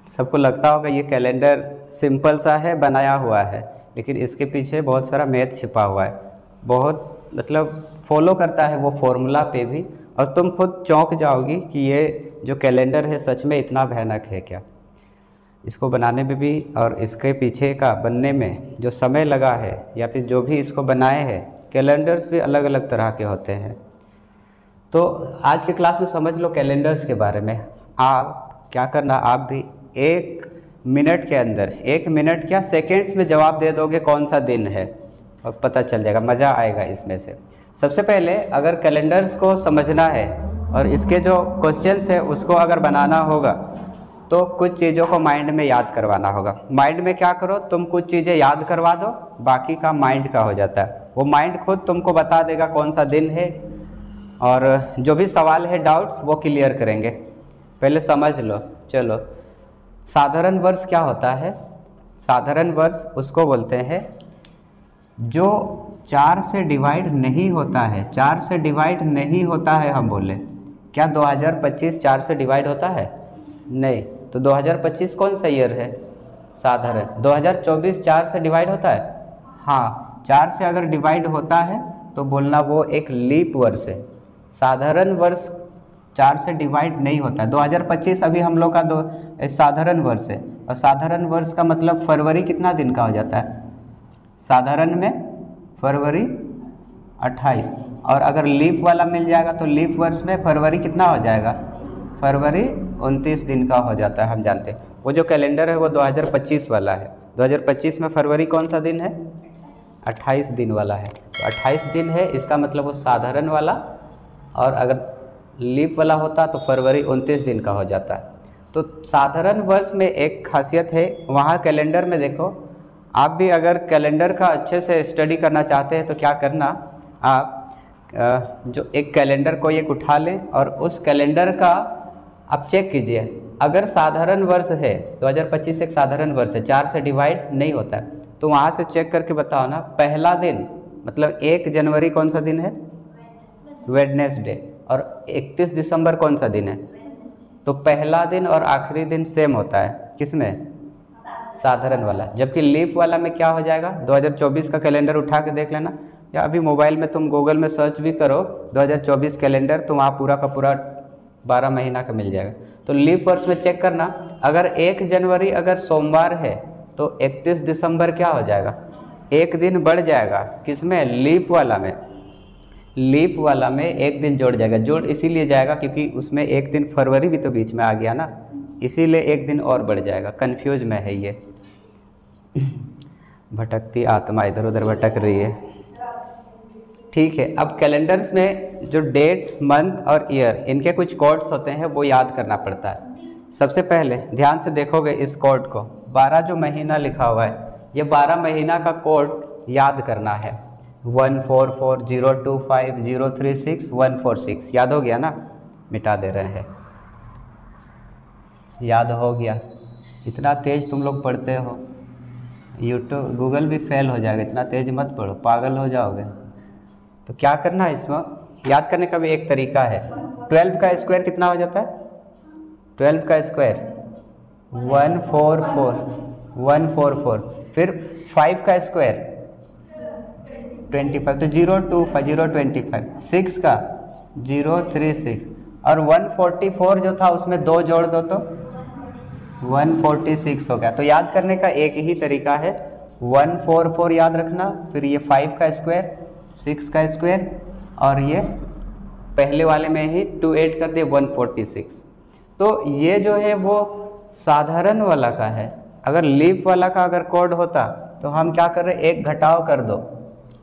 सबको लगता होगा ये कैलेंडर सिंपल सा है, बनाया हुआ है, लेकिन इसके पीछे बहुत सारा मैथ छिपा हुआ है, बहुत मतलब फॉलो करता है वो फॉर्मूला पे भी, और तुम खुद चौंक जाओगी कि ये जो कैलेंडर है सच में इतना भयानक है क्या। इसको बनाने में भी और इसके पीछे का बनने में जो समय लगा है, या फिर जो भी इसको बनाए हैं, कैलेंडर्स भी अलग अलग तरह के होते हैं। तो आज के क्लास में समझ लो कैलेंडर्स के बारे में। आप क्या करना, आप भी 1 मिनट के अंदर, 1 मिनट क्या सेकेंड्स में जवाब दे दोगे कौन सा दिन है, और पता चल जाएगा, मज़ा आएगा इसमें से। सबसे पहले अगर कैलेंडर्स को समझना है और इसके जो क्वेश्चंस है उसको अगर बनाना होगा तो कुछ चीज़ों को माइंड में याद करवाना होगा। माइंड में क्या करो, तुम कुछ चीज़ें याद करवा दो, बाकी का माइंड का हो जाता है। वो माइंड खुद तुमको बता देगा कौन सा दिन है, और जो भी सवाल है, डाउट्स, वो क्लियर करेंगे। पहले समझ लो। चलो, साधारण वर्ष क्या होता है? साधारण वर्ष उसको बोलते हैं जो 4 से डिवाइड नहीं होता है। 4 से डिवाइड नहीं होता है, हम बोले क्या 2025 4 से डिवाइड होता है? नहीं। तो 2025 कौन सा ईयर है? साधारण। 2024 4 से डिवाइड होता है? हाँ, 4 से अगर डिवाइड होता है तो बोलना वो एक लीप वर्ष है। साधारण वर्ष 4 से डिवाइड नहीं होता है। 2025 अभी हम लोग का साधारण वर्ष है, और साधारण वर्ष का मतलब फरवरी कितना दिन का हो जाता है? साधारण में फरवरी 28, और अगर लीप वाला मिल जाएगा तो लीप वर्ष में फरवरी कितना हो जाएगा? फरवरी 29 दिन का हो जाता है, हम जानते हैं। वो जो कैलेंडर है वो 2025 वाला है। 2025 में फरवरी कौन सा दिन है? 28 दिन वाला है। तो 28 दिन है, इसका मतलब वो साधारण वाला, और अगर लीप वाला होता तो फरवरी 29 दिन का हो जाता है। तो साधारण वर्ष में एक खासियत है, वहाँ कैलेंडर में देखो, आप भी अगर कैलेंडर का अच्छे से स्टडी करना चाहते हैं तो क्या करना, आप जो एक कैलेंडर को एक उठा लें और उस कैलेंडर का आप चेक कीजिए। अगर साधारण वर्ष है, 2025 एक साधारण वर्ष है, 4 से डिवाइड नहीं होता है, तो वहाँ से चेक करके बताओ ना, पहला दिन मतलब 1 जनवरी कौन सा दिन है? वेडनेसडे। और 31 दिसंबर कौन सा दिन है? तो पहला दिन और आखिरी दिन सेम होता है, किसमें? साधारण वाला। जबकि लीप वाला में क्या हो जाएगा? 2024 का कैलेंडर उठा के देख लेना, या अभी मोबाइल में तुम गूगल में सर्च भी करो 2024 कैलेंडर, तो वहाँ पूरा का पूरा 12 महीना का मिल जाएगा। तो लीप वर्ष में चेक करना, अगर 1 जनवरी अगर सोमवार है तो 31 दिसंबर क्या हो जाएगा? 1 दिन बढ़ जाएगा, किसमें? लीप वाला में। लीप वाला में 1 दिन जोड़ जाएगा। जोड़ इसीलिए जाएगा क्योंकि उसमें 1 दिन फरवरी भी तो बीच में आ गया ना, इसीलिए 1 दिन और बढ़ जाएगा। कन्फ्यूज में है ये। भटकती आत्मा इधर उधर भटक रही है। ठीक है, अब कैलेंडर्स में जो डेट, मंथ और ईयर, इनके कुछ कोड्स होते हैं, वो याद करना पड़ता है। सबसे पहले ध्यान से देखोगे इस कोड को, 12 जो महीना लिखा हुआ है, ये 12 महीना का कोड याद करना है। 144025036146 याद हो गया ना? मिटा दे रहे हैं। याद हो गया? इतना तेज तुम लोग पढ़ते हो, यूट्यूब गूगल भी फेल हो जाएगा। इतना तेज मत पढ़ो, पागल हो जाओगे। तो क्या करना है इसमें, याद करने का भी एक तरीका है। 12 का स्क्वायर कितना हो जाता है? 12 का स्क्वायर 144, फिर 5 का स्क्वायर 25, तो 025, 6 का 036, और 144 जो था उसमें 2 जोड़ दो तो 146 हो गया। तो याद करने का एक ही तरीका है, 144 याद रखना, फिर ये 5 का स्क्वायर, 6 का स्क्वायर, और ये पहले वाले में ही 2 ऐड कर दिए 146। तो ये जो है वो साधारण वाला का है। अगर लीप वाला का अगर कोड होता तो हम क्या कर रहे, 1 घटाव कर दो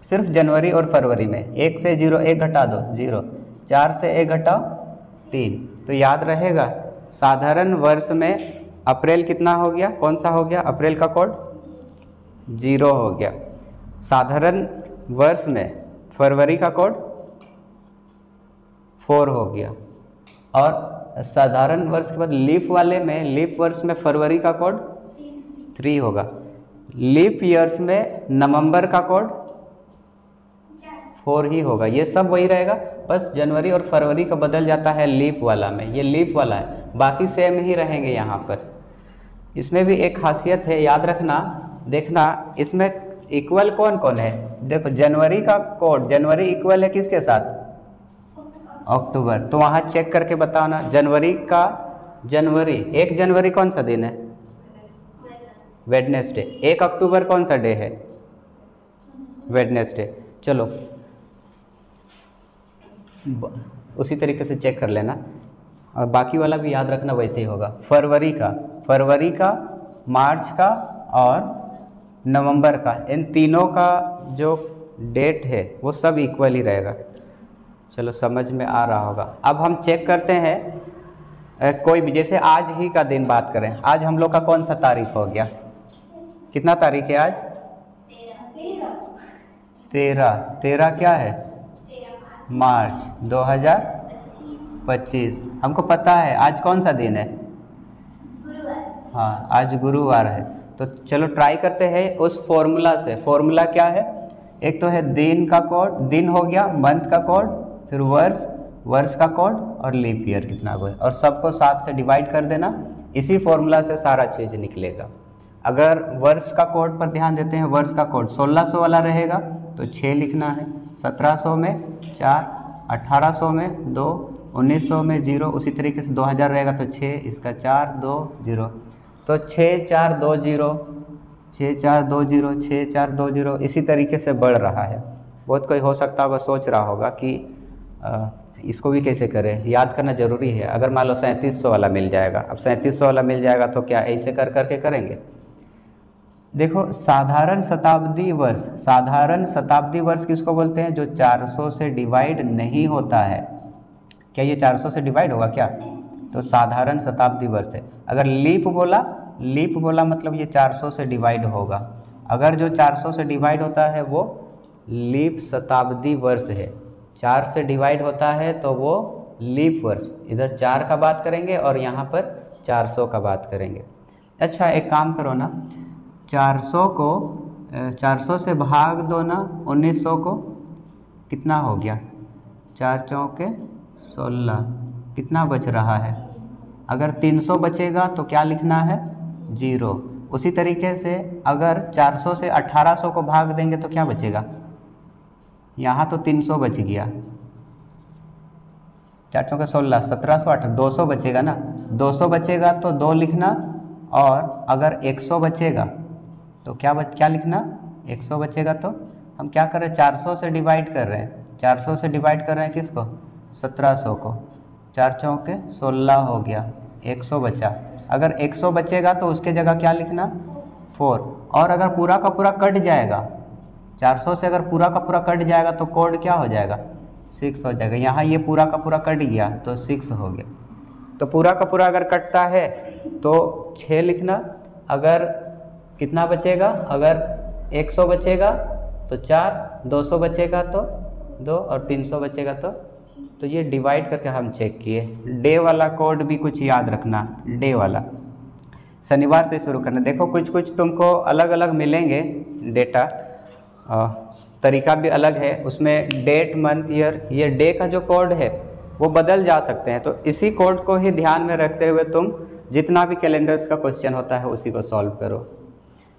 सिर्फ जनवरी और फरवरी में। 1 से 0 1 घटा दो 0, 4 से 1 घटाओ 3, तो याद रहेगा। साधारण वर्ष में अप्रैल कितना हो गया, कौन सा हो गया? अप्रैल का कोड 0 हो गया। साधारण वर्ष में फरवरी का कोड 4 हो गया, और साधारण वर्ष के बाद लीप वाले में, लीप वर्ष में फरवरी का कोड 3 होगा। लीप ईयर्स में नवंबर का कोड 4 ही होगा। ये सब वही रहेगा, बस जनवरी और फरवरी का बदल जाता है लीप वाला में। ये लीप वाला है, बाकी सेम ही रहेंगे यहाँ पर। इसमें भी एक खासियत है, याद रखना, देखना इसमें इक्वल कौन कौन है। देखो जनवरी का कोड, जनवरी इक्वल है किसके साथ? अक्टूबर। तो वहाँ चेक करके बताना जनवरी का, जनवरी 1 जनवरी कौन सा दिन है? वेडनेसडे। 1 अक्टूबर कौन सा डे है? वेडनेसडे। चलो उसी तरीके से चेक कर लेना, और बाकी वाला भी याद रखना वैसे ही होगा। फरवरी का, मार्च का और नवंबर का, इन तीनों का जो डेट है वो सब इक्वल ही रहेगा। चलो समझ में आ रहा होगा। अब हम चेक करते हैं कोई भी, जैसे आज ही का दिन बात करें, आज हम लोग का कौन सा तारीख हो गया? कितना तारीख है आज? 13 क्या है? मार्च 2025। हमको पता है आज कौन सा दिन है? हाँ, आज गुरुवार है। तो चलो ट्राई करते हैं उस फॉर्मूला से। फॉर्मूला क्या है? एक तो है दिन का कोड, दिन हो गया, मंथ का कोड, फिर वर्ष का कोड और लीप ईयर कितना हो, और सबको 7 से डिवाइड कर देना। इसी फॉर्मूला से सारा चीज़ निकलेगा। अगर वर्ष का कोड पर ध्यान देते हैं, वर्ष का कोड 1600 वाला रहेगा तो 6 लिखना है, 1700 में 4, 1800 में 2, 1900 में 0, उसी तरीके से 2000 रहेगा तो 6, इसका 4 2 0, तो 6 4 2 0, 6 4 2 0, 6 4 2 0, इसी तरीके से बढ़ रहा है। बहुत कोई हो सकता होगा सोच रहा होगा कि इसको भी कैसे करें, याद करना ज़रूरी है। अगर मान लो 3700 वाला मिल जाएगा, अब 3700 वाला मिल जाएगा तो क्या ऐसे कर करके करेंगे? देखो साधारण शताब्दी वर्ष किसको बोलते हैं? जो 400 से डिवाइड नहीं होता है। क्या ये 400 से डिवाइड होगा क्या? तो साधारण शताब्दी वर्ष है। अगर लीप बोला मतलब ये 400 से डिवाइड होगा। अगर जो 400 से डिवाइड होता है वो लीप शताब्दी वर्ष है, 4 से डिवाइड होता है तो वो लीप वर्ष। इधर 4 का बात करेंगे और यहाँ पर 400 का बात करेंगे। अच्छा एक काम करो ना, 400 से भाग दो ना 1900 को, कितना हो गया? 4 चौके 16, कितना बच रहा है? अगर 300 बचेगा तो क्या लिखना है? 0। उसी तरीके से अगर 400 से 1800 को भाग देंगे तो क्या बचेगा? यहाँ तो 300 बच गया, 4 चौके 16, 1700 18, 200 बचेगा ना। 200 बचेगा तो 2 लिखना, और अगर 100 बचेगा तो क्या लिखना? 100 बचेगा तो हम क्या कर रहे हैं? 400 से डिवाइड कर रहे हैं। 400 से डिवाइड कर रहे हैं किसको? 1700 को। 4 चौके 16 हो गया, 100 बचा। अगर 100 बचेगा तो उसके जगह क्या लिखना? 4। और अगर पूरा का पूरा कट जाएगा, 400 से अगर पूरा का पूरा कट जाएगा तो कोड क्या हो जाएगा? 6 हो जाएगा। यहाँ ये पूरा का पूरा कट गया तो 6 हो गया। तो पूरा का पूरा अगर कटता है तो 6 लिखना। अगर कितना बचेगा? अगर 100 बचेगा तो 4, 200 बचेगा तो 2 और 300 बचेगा तो ये डिवाइड करके हम चेक किए। डे वाला कोड भी कुछ याद रखना, डे वाला शनिवार से शुरू करना। देखो कुछ तुमको अलग अलग मिलेंगे डेटा, तरीका भी अलग है, उसमें डेट मंथ ईयर, ये डे का जो कोड है वो बदल जा सकते हैं। तो इसी कोड को ही ध्यान में रखते हुए तुम जितना भी कैलेंडर्स का क्वेश्चन होता है उसी को सॉल्व करो।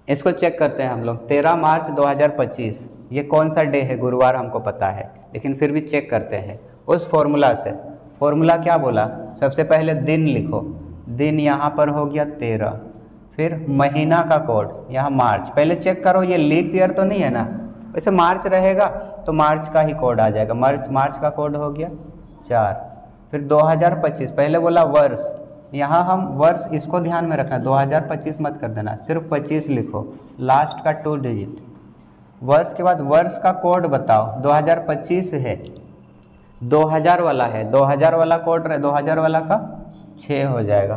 इसको चेक करते हैं हम लोग। 13 मार्च 2025 ये कौन सा डे है? गुरुवार हमको पता है, लेकिन फिर भी चेक करते हैं उस फॉर्मूला से। फॉर्मूला क्या बोला? सबसे पहले दिन लिखो, दिन यहाँ पर हो गया 13, फिर महीना का कोड यहाँ मार्च। पहले चेक करो ये लीप ईयर तो नहीं है ना, वैसे मार्च रहेगा तो मार्च का ही कोड आ जाएगा। मार्च का कोड हो गया 4। फिर 2025, पहले बोला वर्ष, यहाँ हम वर्ष इसको ध्यान में रखना, 2025 मत कर देना, सिर्फ 25 लिखो, लास्ट का 2 डिजिट। वर्ष के बाद वर्ष का कोड बताओ, 2025 है, 2000 वाला है, 2000 वाला कोड रहे, 2000 वाला का 6 हो जाएगा।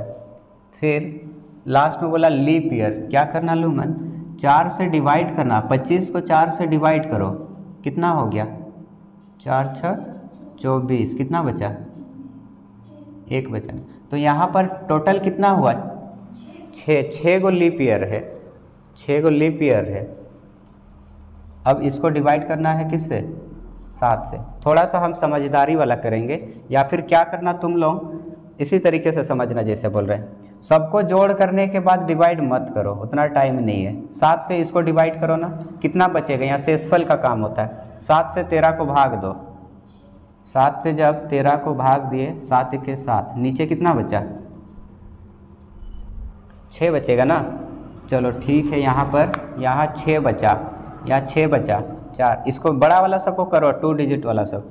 फिर लास्ट में बोला लीप ईयर, क्या करना लूमन? 4 से डिवाइड करना, 25 को 4 से डिवाइड करो, कितना हो गया? 4 6 24, कितना बचा? 1 बचा। तो यहाँ पर टोटल कितना हुआ? 6 को लीप ईयर है, 6 को लीप ईयर है। अब इसको डिवाइड करना है किससे? 7 से। थोड़ा सा हम समझदारी वाला करेंगे, या फिर क्या करना तुम लोग इसी तरीके से समझना जैसे बोल रहे हैं। सबको जोड़ करने के बाद डिवाइड मत करो, उतना टाइम नहीं है। 7 से इसको डिवाइड करो ना, कितना बचेगा, यहाँ शेषफल का काम होता है। 7 से 13 को भाग दो, 7 से जब 13 को भाग दिए, 7 के 7, नीचे कितना बचा, 6 बचेगा ना। चलो ठीक है, यहाँ पर यहाँ 6 बचा, यहाँ 6 बचा, 4, इसको बड़ा वाला सबको करो, 2 डिजिट वाला सब।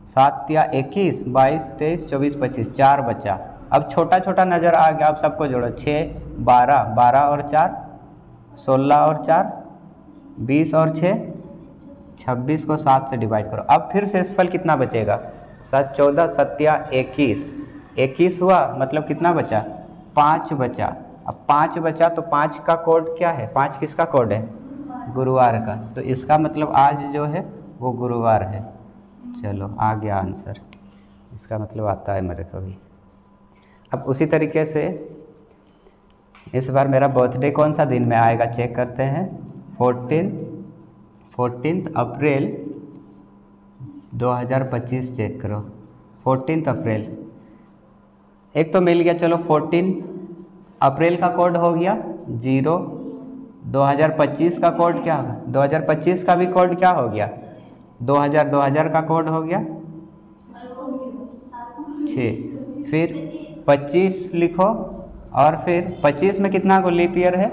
7 या 21, 22, 23, 24, 25, 4 बचा। अब छोटा छोटा नज़र आ गया, अब सबको जोड़ो, 6, 12, 12 और 4, 16 और 4, 20 और 6, 26 को 7 से डिवाइड करो। अब फिर शेषफल कितना बचेगा, 7, 14, 7 या 21, 21 हुआ, मतलब कितना बचा, 5 बचा। अब 5 बचा तो 5 का कोड क्या है, 5 किसका कोड है, गुरुवार का, तो इसका मतलब आज जो है वो गुरुवार है। चलो आ गया आंसर, इसका मतलब आता है मेरे को भी। अब उसी तरीके से इस बार मेरा बर्थडे कौन सा दिन में आएगा चेक करते हैं। 14 अप्रैल 2025 चेक करो, 14 अप्रैल, एक तो मिल गया। चलो 14 अप्रैल का कोड हो गया 0, 2025 का कोड क्या होगा, 2025 का भी कोड क्या हो गया, 2000 का कोड हो गया 6, फिर 25 लिखो, और फिर 25 में कितना को लीप ईयर है,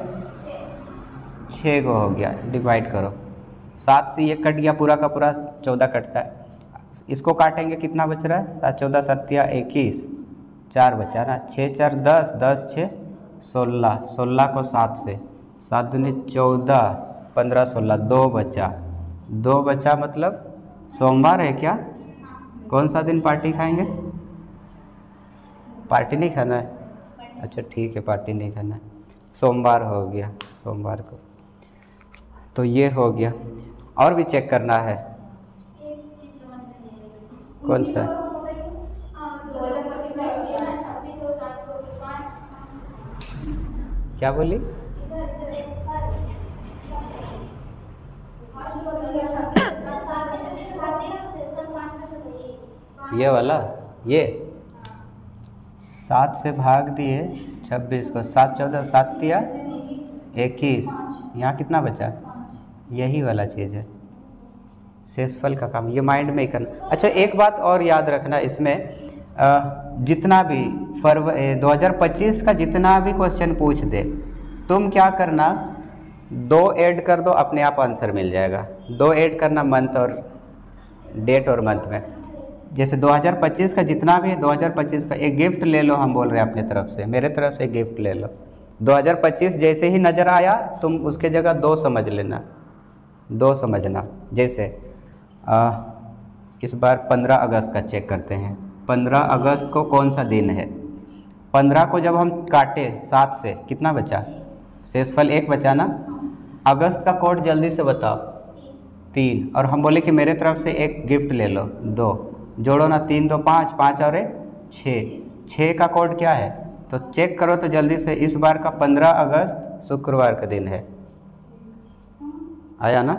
6 को हो गया, डिवाइड करो। 7 से ये कट गया, पूरा का पूरा 14 कटता है, इसको काटेंगे कितना बच रहा है, 7, 14, 7 या 21, 4 बचा ना, 6, 4, 10, 10, 6, 16, 16 को 7 से, 7 दूनी 14, 15, 16, 2 बचा, 2 बचा, मतलब सोमवार है क्या, कौन सा दिन पार्टी खाएंगे, पार्टी नहीं खाना है, अच्छा ठीक है, पार्टी नहीं खाना है, सोमवार हो गया, सोमवार को। तो ये हो गया, और भी चेक करना है, कौन सा, क्या बोली, ये वाला, ये 7 से भाग दिए 26 को, 7, 14, 7 या 21, यहाँ कितना बचा, यही वाला चीज़ है, शेषफल का काम, ये माइंड में ही करना। अच्छा एक बात और याद रखना इसमें, जितना भी 2025 का जितना भी क्वेश्चन पूछ दे, तुम क्या करना, 2 ऐड कर दो, अपने आप आंसर मिल जाएगा। 2 ऐड करना मंथ और डेट और मंथ में, जैसे 2025 का जितना भी है, 2025 का एक गिफ्ट ले लो, हम बोल रहे हैं अपने तरफ से, मेरे तरफ से गिफ्ट ले लो। 2025 जैसे ही नज़र आया, तुम उसके जगह 2 समझ लेना, 2 समझना। जैसे इस बार 15 अगस्त का चेक करते हैं, 15 अगस्त को कौन सा दिन है, 15 को जब हम काटे 7 से, कितना बचा, शेषफल 1 बचा ना। अगस्त का कोड जल्दी से बताओ, 3, और हम बोले कि मेरे तरफ से एक गिफ्ट ले लो, 2, जोड़ो ना, 3, 2, 5, 5 और 1, 6 का कोड क्या है, तो चेक करो तो जल्दी से। इस बार का 15 अगस्त शुक्रवार का दिन है, आया ना,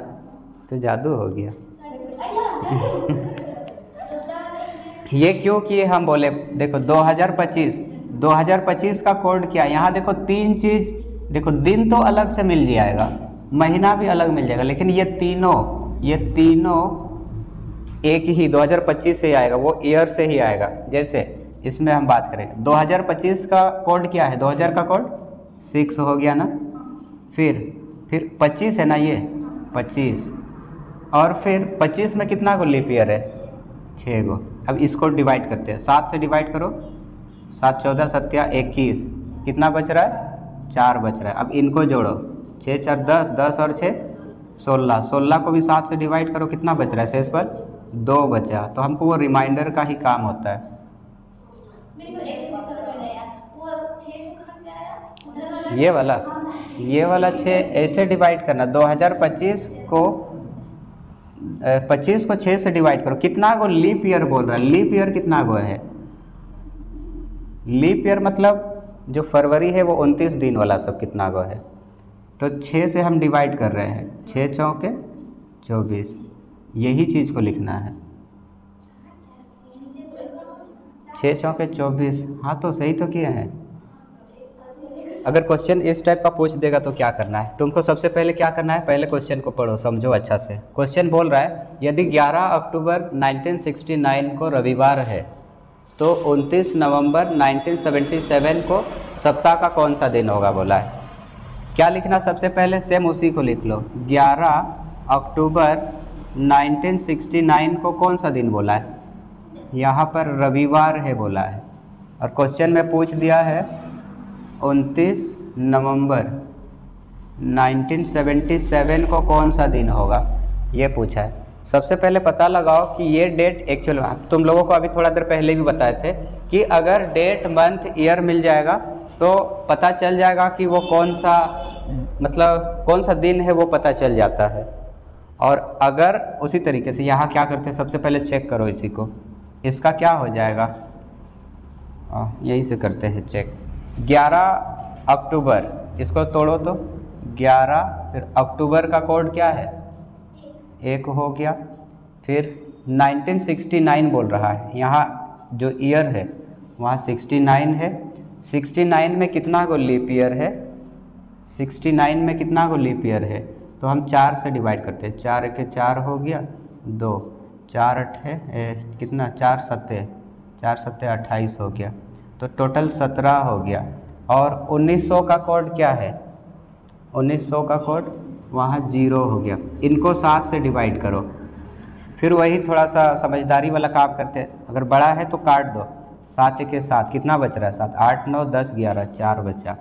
तो जादू हो गया। ये क्यों किए हम बोले, देखो 2025 का कोड क्या, यहाँ देखो 3 चीज़, देखो दिन तो अलग से मिल जाएगा, महीना भी अलग मिल जाएगा, लेकिन ये तीनों एक ही 2025 से ही आएगा, वो ईयर से ही आएगा। जैसे इसमें हम बात करें, 2025 का कोड क्या है, 2000 का कोड 6 हो गया ना, फिर 25 है ना, ये 25, और फिर 25 में कितना को लीप ईयर है, 6 को। अब इसको डिवाइड करते हैं, 7 से डिवाइड करो, 7, 14, 7 या 21, कितना बच रहा है, 4 बच रहा है। अब इनको जोड़ो, 6, 4, 10, 10 और 6, 16, 16 को भी 7 से डिवाइड करो, कितना बच रहा है, शेषफल 2 बचा। तो हमको वो रिमाइंडर का ही काम होता है। ये वाला 6 ऐसे डिवाइड करना, 2025 को 25 को 6 से डिवाइड करो, कितना को लीप ईयर बोल रहा है, लीप ईयर कितना को है, लीप ईयर मतलब जो फरवरी है वो 29 दिन वाला सब कितना को है, तो 6 से हम डिवाइड कर रहे हैं, 6 चौके 24, यही चीज़ को लिखना है, 6 चौके 24, हाँ तो सही तो किया है, अगर क्वेश्चन इस टाइप का पूछ देगा तो क्या करना है, तुमको सबसे पहले क्या करना है, पहले क्वेश्चन को पढ़ो, समझो अच्छा से। क्वेश्चन बोल रहा है यदि 11 अक्टूबर 1969 को रविवार है तो 29 नवंबर 1977 को सप्ताह का कौन सा दिन होगा बोला है। क्या लिखना, सबसे पहले सेम उसी को लिख लो। 11 अक्टूबर 1969 को कौन सा दिन बोला है, यहाँ पर रविवार है बोला है, और क्वेश्चन में पूछ दिया है 29 नवंबर 1977 को कौन सा दिन होगा, ये पूछा है। सबसे पहले पता लगाओ कि ये डेट एक्चुअल में, तुम लोगों को अभी थोड़ा देर पहले भी बताए थे कि अगर डेट मंथ ईयर मिल जाएगा तो पता चल जाएगा कि वो कौन सा, मतलब कौन सा दिन है वो पता चल जाता है। और अगर उसी तरीके से यहाँ क्या करते हैं, सबसे पहले चेक करो इसी को, इसका क्या हो जाएगा, यहीं से करते हैं चेक। 11 अक्टूबर, इसको तोड़ो तो 11, फिर अक्टूबर का कोड क्या है, 1 हो गया। फिर 1969 बोल रहा है, यहाँ जो ईयर है वहाँ 69 है। 69 में कितना को लीप ईयर है, 69 में कितना को लीप ईयर है, तो हम 4 से डिवाइड करते हैं। 4 के 4 हो गया, 2, 4 8 है कितना, 4 7 28 हो गया, तो टोटल 17 हो गया। और 1900 का कोड क्या है, 1900 का कोड वहाँ 0 हो गया। इनको 7 से डिवाइड करो। फिर वही थोड़ा सा समझदारी वाला काम करते हैं, अगर बड़ा है तो काट दो। 7 के 7 कितना बच रहा है, 7 8 9 10 11 4 बचा।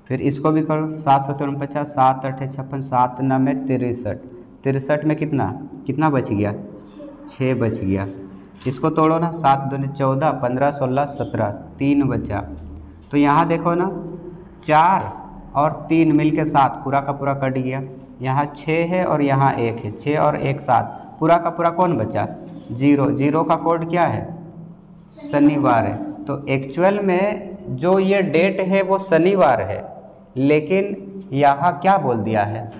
फिर इसको भी करो, 7 7 49, 7 8 56, 7 9 63, 63 में कितना बच गया, 6 बच गया। इसको तोड़ो ना, 7 2 14, 15 16 17, 3 बचा। तो यहाँ देखो ना, 4 और 3 मिल के 7, पूरा का पूरा कट गया। यहाँ 6 है और यहाँ 1 है, 6 और 1 7, पूरा का पूरा कौन बचा, 0। 0 का कोड क्या है, शनिवार है। तो एक्चुअल में जो ये डेट है वो शनिवार है, लेकिन यहाँ क्या बोल दिया है,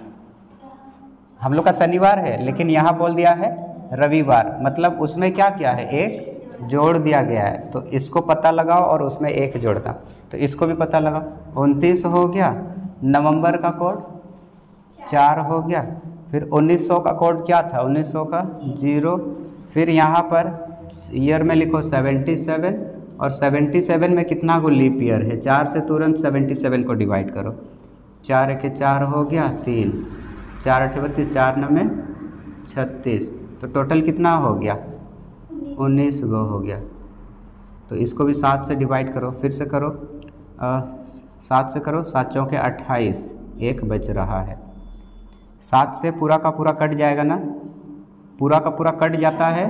हम लोग का शनिवार है लेकिन यहाँ बोल दिया है रविवार, मतलब उसमें क्या किया है, एक जोड़ दिया गया है। तो इसको पता लगाओ और उसमें एक जोड़ना, तो इसको भी पता लगाओ। 29 हो गया, नवंबर का कोड 4 हो गया। फिर 1900 का कोड क्या था, 1900 का 0। फिर यहाँ पर ईयर में लिखो 77, और 77 में कितना को लीप ईयर है, 4 से तुरंत 77 को डिवाइड करो। 4 के 4 हो गया, 3, 4 8 32, 4 9 36, तो टोटल कितना हो गया, 19 गो हो गया। तो इसको भी 7 से डिवाइड करो, फिर से करो, 7 से करो, 7 चौके 28, 1 बच रहा है। 7 से पूरा का पूरा कट जाएगा ना, पूरा का पूरा कट जाता है,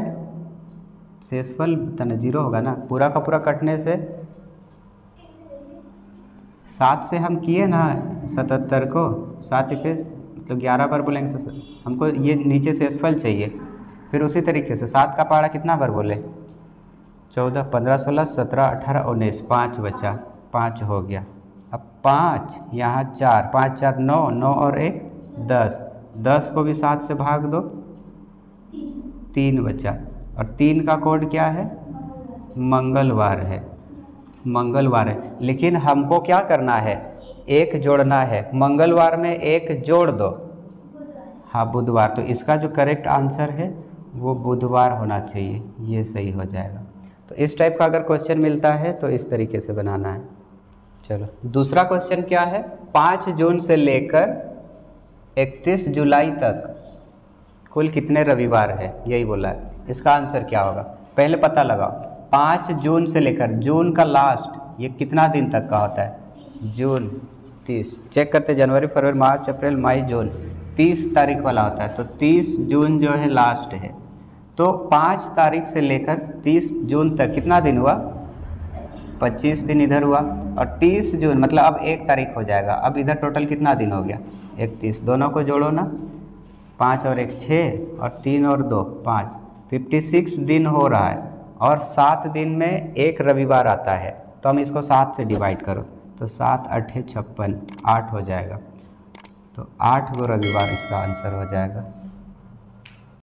शेषफल तने 0 होगा ना, पूरा का पूरा कटने से 7 से हम किए ना 77 को, 7 के मतलब 11 बार बोलेंगे तो हमको ये नीचे शेषफल चाहिए। फिर उसी तरीके से 7 का पहाड़ा कितना बार बोले, 14 15 16 17 18 19, 5 बचा, 5 हो गया। अब 5 यहाँ 4, 5 4 9, 9 और 1 10, 10 को भी 7 से भाग दो, 3 बचा। और 3 का कोड क्या है, मंगलवार है, मंगलवार है। लेकिन हमको क्या करना है, एक जोड़ना है, मंगलवार में 1 जोड़ दो, हाँ बुधवार। तो इसका जो करेक्ट आंसर है वो बुधवार होना चाहिए, ये सही हो जाएगा। तो इस टाइप का अगर क्वेश्चन मिलता है तो इस तरीके से बनाना है। चलो दूसरा क्वेश्चन क्या है, 5 जून से लेकर 31 जुलाई तक कुल कितने रविवार है, यही बोला है। इसका आंसर क्या होगा, पहले पता लगाओ। 5 जून से लेकर, जून का लास्ट ये कितना दिन तक का होता है, जून 30, चेक करते, जनवरी फरवरी मार्च अप्रैल मई जून, 30 तारीख वाला होता है। तो 30 जून जो है लास्ट है। तो 5 तारीख से लेकर 30 जून तक कितना दिन हुआ, 25 दिन इधर हुआ। और 30 जून मतलब अब 1 तारीख हो जाएगा। अब इधर टोटल कितना दिन हो गया, 31, दोनों को जोड़ो ना, 5 और 1 6, और 3 और 2 5, 56 दिन हो रहा है। और 7 दिन में 1 रविवार आता है, तो हम इसको 7 से डिवाइड करो, तो 7 8 56, 8 हो जाएगा। तो 8 गो रविवार इसका आंसर हो जाएगा।